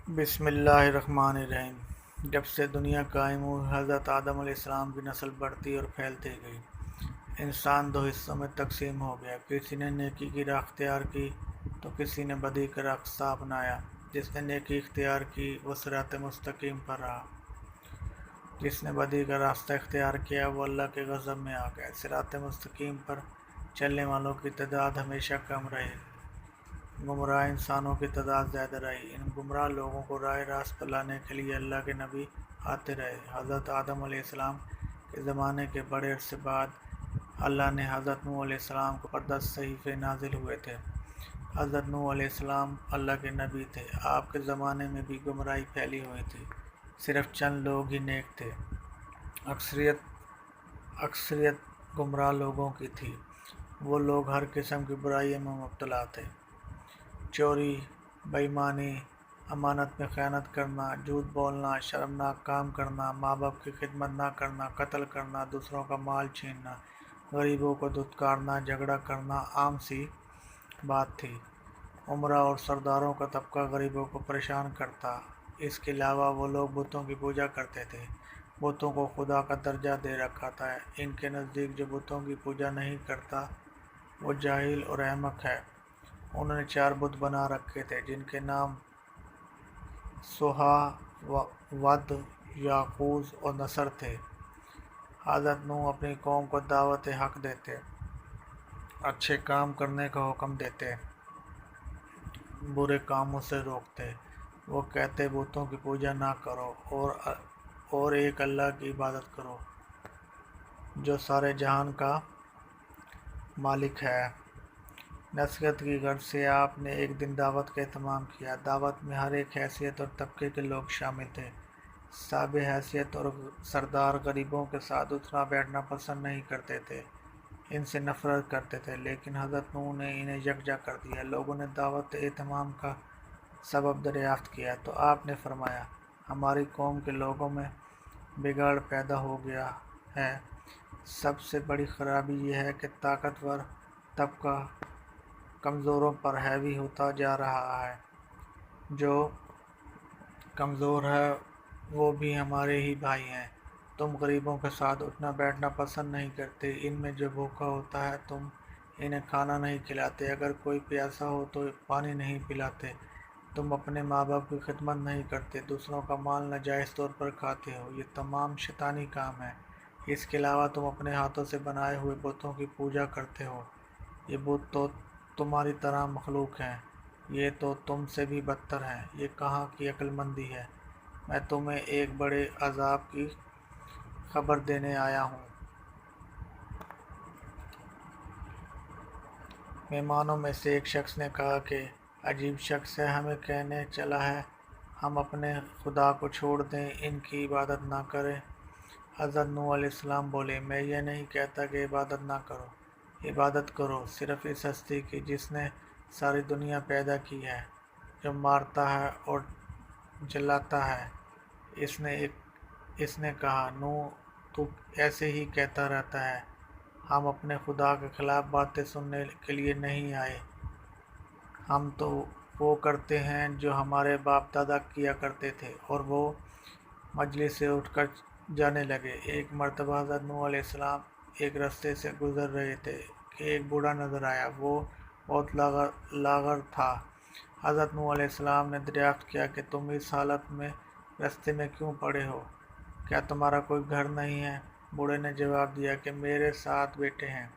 بسم اللہ الرحمن الرحیم۔ جب سے دنیا قائم ہوئی، حضرت آدم علیہ السلام کی نسل بڑھتی اور پھیلتی گئی۔ انسان دو حصوں میں تقسیم ہو گیا، کسی نے نیکی کی راہ اختیار کی تو کسی نے بدی کا راستہ اپنایا۔ جس نے نیکی اختیار کی وہ صراط مستقیم پر رہا، جس نے بدی کا راستہ اختیار کیا وہ اللہ کے غضب میں آ گیا۔ صراط مستقیم پر چلنے والوں کی تعداد ہمیشہ کم رہی، گمراہ انسانوں کی تعداد زیادہ رہی۔ ان گمراہ لوگوں کو راہ راست پر لانے کے لیے اللہ کے نبی آتے رہے۔ حضرت آدم علیہ السلام کے زمانے کے بڑے عرصے بعد اللہ نے حضرت نوح علیہ السلام کو پر 10 صحیفے نازل ہوئے تھے۔ حضرت نوح علیہ السلام اللہ کے نبی تھے۔ آپ کے زمانے میں بھی گمراہی پھیلی ہوئی تھی، صرف چند لوگ ہی نیک تھے، اکثریت گمراہ لوگوں کی تھی۔ وہ لوگ ہر قسم کی برائیوں میں مبتلا تھے، چوری، بے ایمانی، امانت میں خیانت کرنا، جھوٹ بولنا، شرمناک کام کرنا، ماں باپ کی خدمت نہ کرنا، قتل کرنا، دوسروں کا مال چھیننا، غریبوں کو دھتکارنا، جھگڑا کرنا عام سی بات تھی۔ امراء اور سرداروں کا طبقہ غریبوں کو پریشان کرتا۔ اس کے علاوہ وہ لوگ بتوں کی پوجا کرتے تھے، بتوں کو خدا کا درجہ دے رکھا تھا۔ ان کے نزدیک جو بتوں کی پوجا نہیں کرتا وہ جاہل اور احمق ہے۔ انہوں نے 4 بت بنا رکھے تھے جن کے نام سوہا، ود، یعوق اور نصر تھے۔ حضرت نوح اپنی قوم کو دعوت حق دیتے، اچھے کام کرنے کا حکم دیتے، برے کاموں سے روکتے۔ وہ کہتے بتوں کی پوجا نہ کرو اور ایک اللہ کی عبادت کرو جو سارے جہان کا مالک ہے۔ نصیحت کی غرض سے آپ نے ایک دن دعوت کا اہتمام کیا۔ دعوت میں ہر ایک حیثیت اور طبقے کے لوگ شامل تھے۔ صاحب حیثیت اور سردار غریبوں کے ساتھ اٹھنا بیٹھنا پسند نہیں کرتے تھے، ان سے نفرت کرتے تھے، لیکن حضرت نوح نے انہیں یکجا کر دیا۔ لوگوں نے دعوت اہتمام کا سبب دریافت کیا تو آپ نے فرمایا، ہماری قوم کے لوگوں میں بگاڑ پیدا ہو گیا ہے۔ سب سے بڑی خرابی یہ ہے کہ طاقتور طبقہ کمزوروں پر حاوی ہوتا جا رہا ہے۔ جو کمزور ہے وہ بھی ہمارے ہی بھائی ہیں۔ تم غریبوں کے ساتھ اٹھنا بیٹھنا پسند نہیں کرتے، ان میں جو بھوکا ہوتا ہے تم انہیں کھانا نہیں کھلاتے، اگر کوئی پیاسا ہو تو پانی نہیں پلاتے، تم اپنے ماں باپ کی خدمت نہیں کرتے، دوسروں کا مال ناجائز طور پر کھاتے ہو۔ یہ تمام شیطانی کام ہے۔ اس کے علاوہ تم اپنے ہاتھوں سے بنائے ہوئے بتوں کی پوجا کرتے ہو۔ یہ بت تو تمہاری طرح مخلوق ہیں، یہ تو تم سے بھی بدتر ہیں۔ یہ کہاں کی عقل مندی ہے؟ میں تمہیں ایک بڑے عذاب کی خبر دینے آیا ہوں۔ مہمانوں میں سے ایک شخص نے کہا کہ عجیب شخص ہے، ہمیں کہنے چلا ہے ہم اپنے خدا کو چھوڑ دیں، ان کی عبادت نہ کریں۔ حضرت نوح علیہ السلام بولے، میں یہ نہیں کہتا کہ عبادت نہ کرو، عبادت کرو صرف اس ہستی کی جس نے ساری دنیا پیدا کی ہے، جو مارتا ہے اور جلاتا ہے۔ اس نے کہا، نوح تو ایسے ہی کہتا رہتا ہے، ہم اپنے خدا کے خلاف باتیں سننے کے لیے نہیں آئے، ہم تو وہ کرتے ہیں جو ہمارے باپ دادا کیا کرتے تھے۔ اور وہ مجلس سے اٹھ کر جانے لگے۔ ایک مرتبہ حضرت نوح علیہ السلام ایک رستے سے گزر رہے تھے کہ ایک بوڑھا نظر آیا، وہ بہت لاغر تھا۔ حضرت نوح علیہ السلام نے دریافت کیا کہ تم اس حالت میں رستے میں کیوں پڑے ہو؟ کیا تمہارا کوئی گھر نہیں ہے؟ بوڑھے نے جواب دیا کہ میرے 7 بیٹے ہیں،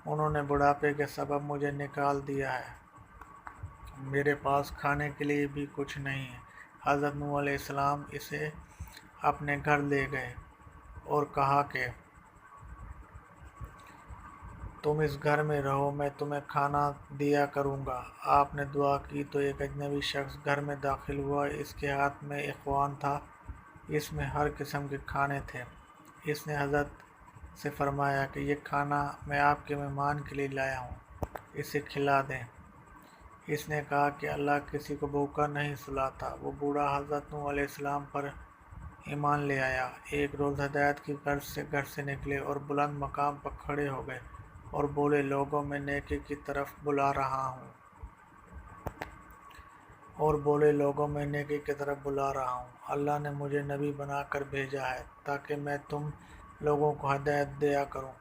انہوں نے بڑھاپے کے سبب مجھے نکال دیا ہے، میرے پاس کھانے کے لیے بھی کچھ نہیں ہے۔ حضرت نوح علیہ السلام اسے اپنے گھر لے گئے اور کہا کہ تم اس گھر میں رہو، میں تمہیں کھانا دیا کروں گا۔ آپ نے دعا کی تو ایک اجنبی شخص گھر میں داخل ہوا، اس کے ہاتھ میں ایک خوان تھا، اس میں ہر قسم کے کھانے تھے۔ اس نے حضرت سے فرمایا کہ یہ کھانا میں آپ کے مہمان کے لیے لایا ہوں، اسے کھلا دیں۔ اس نے کہا کہ اللہ کسی کو بھوکا نہیں سلاتا۔ وہ بوڑھا حضرت نوح علیہ السلام پر ایمان لے آیا۔ ایک روز ہدایت کی غرض سے گھر سے نکلے اور بلند مقام پر کھڑے ہو گئے اور بولے، لوگوں میں نیکی کی طرف بلا رہا ہوں۔ اور بولے لوگوں میں نیکی کی طرف بلا رہا ہوں، اللہ نے مجھے نبی بنا کر بھیجا ہے تاکہ میں تم لوگوں کو ہدایت دیا کروں۔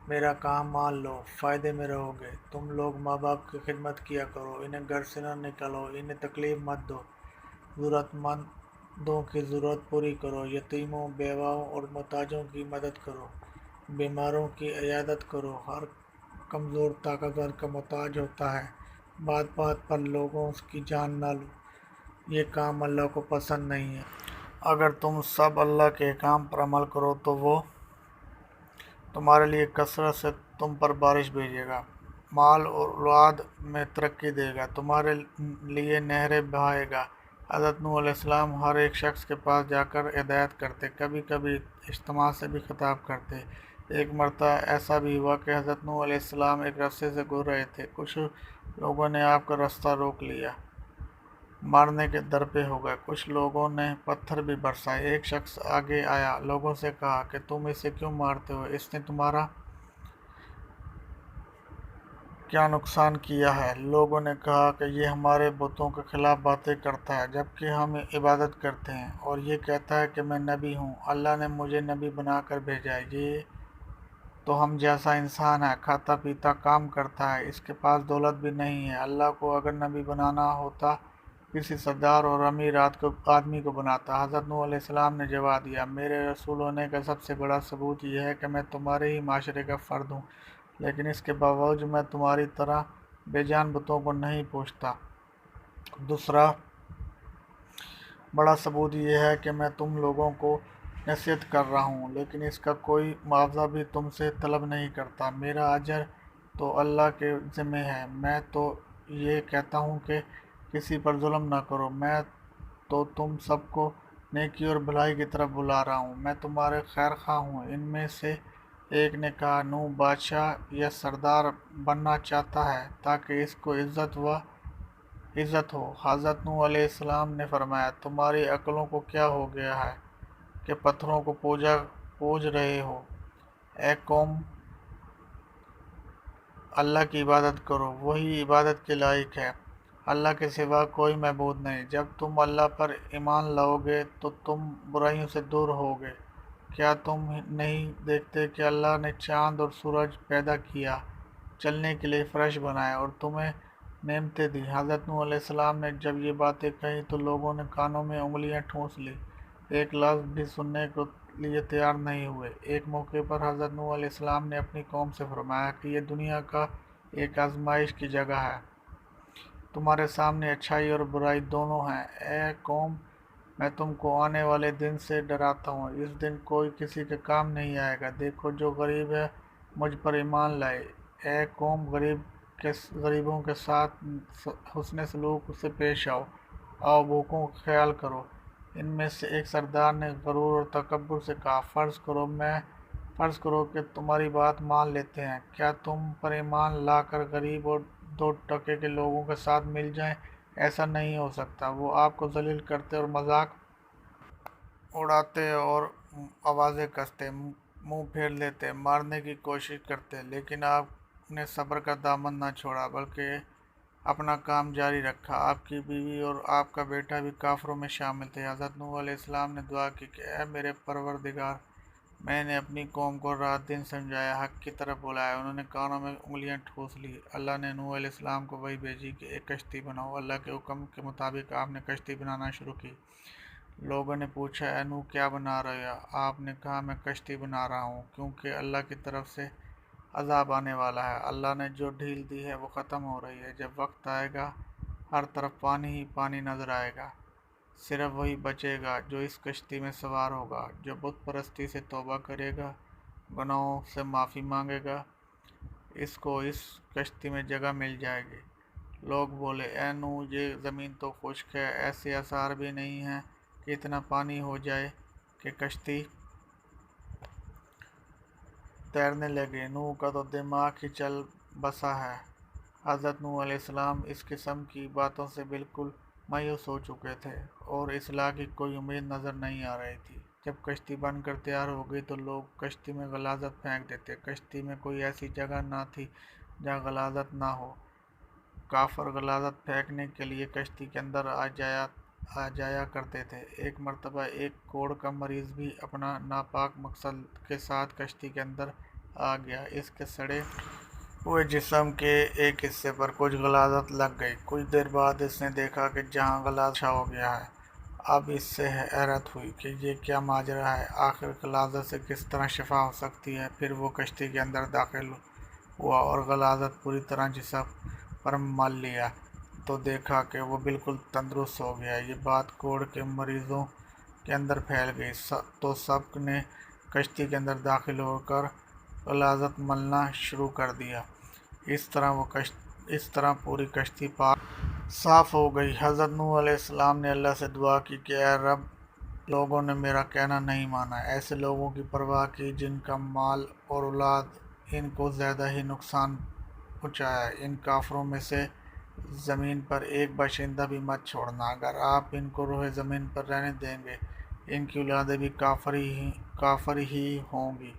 میرا کام مان لو، فائدے میں رہو گے۔ تم لوگ ماں باپ کی خدمت کیا کرو، انہیں گھر سے نہ نکالو، انہیں تکلیف مت دو، ضرورت مندوں کی ضرورت پوری کرو، یتیموں، بیواؤں اور محتاجوں کی مدد کرو، بیماروں کی عیادت کرو۔ ہر کمزور طاقتور کا محتاج ہوتا ہے، بات بات پر لوگوں کی جان نہ لو، یہ کام اللہ کو پسند نہیں ہے۔ اگر تم سب اللہ کے احکام پر عمل کرو تو وہ تمہارے لیے کثرت سے تم پر بارش بھیجے گا، مال اور اولاد میں ترقی دے گا، تمہارے لیے نہریں بہائے گا۔ حضرت نوح علیہ السلام ہر ایک شخص کے پاس جا کر ہدایت کرتے، کبھی کبھی اجتماع سے بھی خطاب کرتے۔ ایک مرتبہ ایسا بھی ہوا کہ حضرت نوح علیہ السلام ایک رستے سے گزر رہے تھے، کچھ لوگوں نے آپ کا راستہ روک لیا، مارنے کے در پہ ہو گئے، کچھ لوگوں نے پتھر بھی برسائے۔ ایک شخص آگے آیا، لوگوں سے کہا کہ تم اسے کیوں مارتے ہو، اس نے تمہارا کیا نقصان کیا ہے؟ لوگوں نے کہا کہ یہ ہمارے بتوں کے خلاف باتیں کرتا ہے جبکہ ہم عبادت کرتے ہیں، اور یہ کہتا ہے کہ میں نبی ہوں، اللہ نے مجھے نبی بنا کر بھیجا ہے۔ یہ تو ہم جیسا انسان ہے، کھاتا پیتا کام کرتا ہے، اس کے پاس دولت بھی نہیں ہے۔ اللہ کو اگر نبی بنانا ہوتا کسی سردار اور امیر آدمی کو بناتا۔ حضرت نوح علیہ السلام نے جواب دیا، میرے رسول ہونے کا سب سے بڑا ثبوت یہ ہے کہ میں تمہارے ہی معاشرے کا فرد ہوں، لیکن اس کے باوجود میں تمہاری طرح بے جان بتوں کو نہیں پوجتا۔ دوسرا بڑا ثبوت یہ ہے کہ میں تم لوگوں کو نصیحت کر رہا ہوں، لیکن اس کا کوئی معاوضہ بھی تم سے طلب نہیں کرتا، میرا اجر تو اللہ کے ذمہ ہے۔ میں تو یہ کہتا ہوں کہ کسی پر ظلم نہ کرو، میں تو تم سب کو نیکی اور بھلائی کی طرف بلا رہا ہوں، میں تمہارے خیر خواہ ہوں۔ ان میں سے ایک نے کہا، نوح بادشاہ یا سردار بننا چاہتا ہے تاکہ اس کو عزت ہو۔ حضرت نوح علیہ السلام نے فرمایا، تمہاری عقلوں کو کیا ہو گیا ہے کہ پتھروں کو پوج رہے ہو؟ اے قوم، اللہ کی عبادت کرو، وہی عبادت کے لائق ہے، اللہ کے سوا کوئی معبود نہیں۔ جب تم اللہ پر ایمان لاؤ گے تو تم برائیوں سے دور ہوگے۔ کیا تم نہیں دیکھتے کہ اللہ نے چاند اور سورج پیدا کیا، چلنے کے لیے فرش بنائے اور تمہیں نعمتیں دی؟ حضرت نوح علیہ السلام نے جب یہ باتیں کہیں تو لوگوں نے کانوں میں انگلیاں ٹھونس لی، ایک لفظ بھی سننے کے لیے تیار نہیں ہوئے۔ ایک موقع پر حضرت نوح علیہ السلام نے اپنی قوم سے فرمایا کہ یہ دنیا کا ایک آزمائش کی جگہ ہے، تمہارے سامنے اچھائی اور برائی دونوں ہیں۔ اے قوم، میں تم کو آنے والے دن سے ڈراتا ہوں، اس دن کوئی کسی کے کام نہیں آئے گا۔ دیکھو جو غریب ہے مجھ پر ایمان لائے۔ اے قوم، غریبوں کے ساتھ حسن سلوک سے پیش آؤ، بھوکوں کا خیال کرو۔ ان میں سے ایک سردار نے غرور اور تکبر سے کہا، فرض کرو کہ تمہاری بات مان لیتے ہیں، کیا تم پر ایمان لا کر غریب اور دو ٹکے کے لوگوں کے ساتھ مل جائیں؟ ایسا نہیں ہو سکتا۔ وہ آپ کو ذلیل کرتے اور مذاق اڑاتے اور آوازیں کستے، منہ پھیر لیتے، مارنے کی کوشش کرتے، لیکن آپ نے صبر کا دامن نہ چھوڑا بلکہ اپنا کام جاری رکھا۔ آپ کی بیوی اور آپ کا بیٹا بھی کافروں میں شامل تھے۔ حضرت نوح علیہ السلام نے دعا کی کہ اے میرے پروردگار، میں نے اپنی قوم کو رات دن سمجھایا، حق کی طرف بلایا، انہوں نے کانوں میں انگلیاں ٹھونس لی۔ اللہ نے نوح علیہ السلام کو وحی بھیجی کہ ایک کشتی بناؤ۔ اللہ کے حکم کے مطابق آپ نے کشتی بنانا شروع کی۔ لوگوں نے پوچھا، اے نوح کیا بنا رہے ہو؟ آپ نے کہا، میں کشتی بنا رہا ہوں کیونکہ اللہ کی طرف سے عذاب آنے والا ہے، اللہ نے جو ڈھیل دی ہے وہ ختم ہو رہی ہے، جب وقت آئے گا ہر طرف پانی ہی پانی نظر آئے گا، صرف وہی بچے گا جو اس کشتی میں سوار ہوگا، جو بت پرستی سے توبہ کرے گا، گناہوں سے معافی مانگے گا، اس کو اس کشتی میں جگہ مل جائے گی۔ لوگ بولے، اے نوح، یہ زمین تو خشک ہے، ایسے آثار بھی نہیں ہیں کہ اتنا پانی ہو جائے کہ کشتی تیرنے لگے۔ نوح کا تو دماغ ہی چل بسا ہے۔ حضرت نوح علیہ السلام اس قسم کی باتوں سے بالکل مایوس ہو چکے تھے اور اصلاح کی کوئی امید نظر نہیں آ رہی تھی۔ جب کشتی بن کر تیار ہو گئی تو لوگ کشتی میں غلاظت پھینک دیتے۔ کشتی میں کوئی ایسی جگہ نہ تھی جہاں غلاظت نہ ہو۔ کافر غلاظت پھینکنے کے لیے کشتی کے اندر آ جایا کرتے تھے۔ ایک مرتبہ ایک کوڑھ کا مریض بھی اپنا ناپاک مقصد کے ساتھ کشتی کے اندر آ گیا۔ اس کے سڑے ہوئے جسم کے ایک حصے پر کچھ غلاظت لگ گئی۔ کچھ دیر بعد اس نے دیکھا کہ جہاں غلاظت اچھا ہو گیا ہے۔ اب اس سے حیرت ہوئی کہ یہ کیا ماجرا ہے، آخر غلاظت سے کس طرح شفا ہو سکتی ہے۔ پھر وہ کشتی کے اندر داخل ہوا اور غلاظت پوری طرح جسم پر مل لیا تو دیکھا کہ وہ بالکل تندرست ہو گیا۔ یہ بات کوڑھ کے مریضوں کے اندر پھیل گئی تو سب نے کشتی کے اندر داخل ہو کر غلاظت ملنا شروع کر دیا۔ اس طرح پوری کشتی پاک صاف ہو گئی۔ حضرت نوح علیہ السلام نے اللہ سے دعا کی کہ اے رب، لوگوں نے میرا کہنا نہیں مانا۔ ایسے لوگوں کی پرواہ کی جن کا مال اور اولاد ان کو زیادہ ہی نقصان پہنچایا۔ ان کافروں میں سے زمین پر ایک باشندہ بھی مت چھوڑنا۔ اگر آپ ان کو روئے زمین پر رہنے دیں گے، ان کی اولادیں بھی کافر ہی ہوں گی۔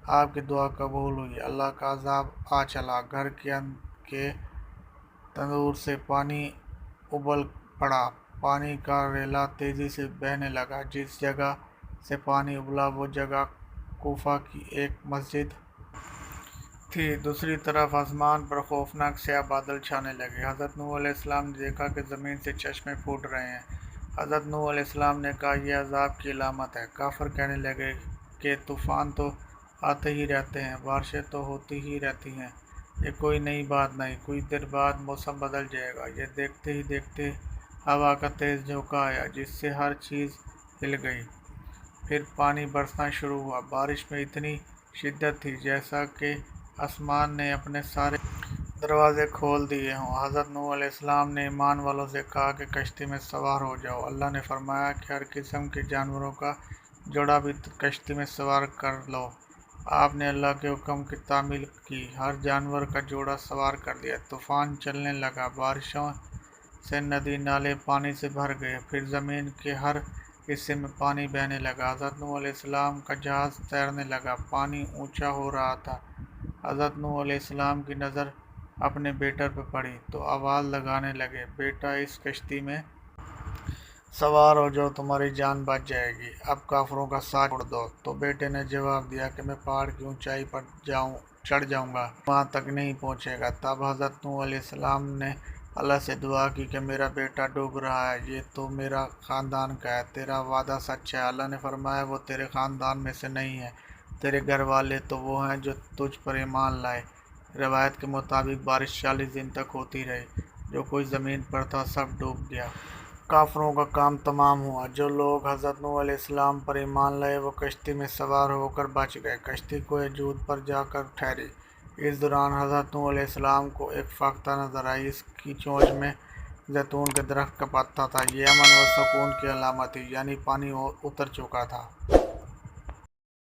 آپ کی دعا قبول ہوئی۔ اللہ کا عذاب آ چلا۔ گھر کے تندور سے پانی ابل پڑا۔ پانی کا ریلا تیزی سے بہنے لگا۔ جس جگہ سے پانی ابلا وہ جگہ کوفہ کی ایک مسجد تھی۔ دوسری طرف آسمان پر خوفناک سیاہ بادل چھانے لگے۔ حضرت نوح علیہ السلام نے دیکھا کہ زمین سے چشمے پھوٹ رہے ہیں۔ حضرت نوح علیہ السلام نے کہا، یہ عذاب کی علامت ہے۔ کافر کہنے لگے کہ طوفان تو آتے ہی رہتے ہیں، بارشیں تو ہوتی ہی رہتی ہیں، یہ کوئی نئی بات نہیں۔ کچھ دیر بعد موسم بدل جائے گا۔ یہ دیکھتے ہی دیکھتے ہوا کا تیز جھونکا آیا جس سے ہر چیز ہل گئی۔ پھر پانی برسنا شروع ہوا۔ بارش میں اتنی شدت تھی جیسا کہ آسمان نے اپنے سارے دروازے کھول دیے ہوں۔ حضرت نوح علیہ السلام نے ایمان والوں سے کہا کہ کشتی میں سوار ہو جاؤ۔ اللہ نے فرمایا کہ ہر قسم کے جانوروں کا جوڑا بھی کشتی میں سوار کر لو۔ آپ نے اللہ کے حکم کی تعمیل کی، ہر جانور کا جوڑا سوار کر لیا۔ طوفان چلنے لگا، بارشوں سے ندی نالے پانی سے بھر گئے، پھر زمین کے ہر حصے میں پانی بہنے لگا۔ حضرت نوح علیہ السلام کا جہاز تیرنے لگا، پانی اونچا ہو رہا تھا۔ حضرت نوح علیہ السلام کی نظر اپنے بیٹے پر پڑی تو آواز لگانے لگے، بیٹا اس کشتی میں سوار ہو جاؤ، تمہاری جان بچ جائے گی۔ اب کافروں کا ساتھ چھوڑ دو۔ تو بیٹے نے جواب دیا کہ میں پہاڑ کی اونچائی پر چڑھ جاؤں گا، وہاں تک نہیں پہنچے گا۔ تب حضرت نوح علیہ السلام نے اللہ سے دعا کی کہ میرا بیٹا ڈوب رہا ہے، یہ تو میرا خاندان کا ہے، تیرا وعدہ سچ ہے۔ اللہ نے فرمایا، وہ تیرے خاندان میں سے نہیں ہے، تیرے گھر والے تو وہ ہیں جو تجھ پر ایمان لائے۔ روایت کے مطابق بارش 40 دن تک ہوتی رہی، جو کچھ زمین پر تھا سب ڈوب گیا۔ کافروں کا کام تمام ہوا۔ جو لوگ حضرت نوح علیہ السلام پر ایمان لائے وہ کشتی میں سوار ہو کر بچ گئے۔ کشتی کوہ جود پر جا کر ٹھہری۔ اس دوران حضرت نوح علیہ السلام کو ایک فاختہ نظر آئی، اس کی چونچ میں زیتون کے درخت کا پتا تھا۔ یہ امن و سکون کی علامت تھی، یعنی پانی اتر چکا تھا۔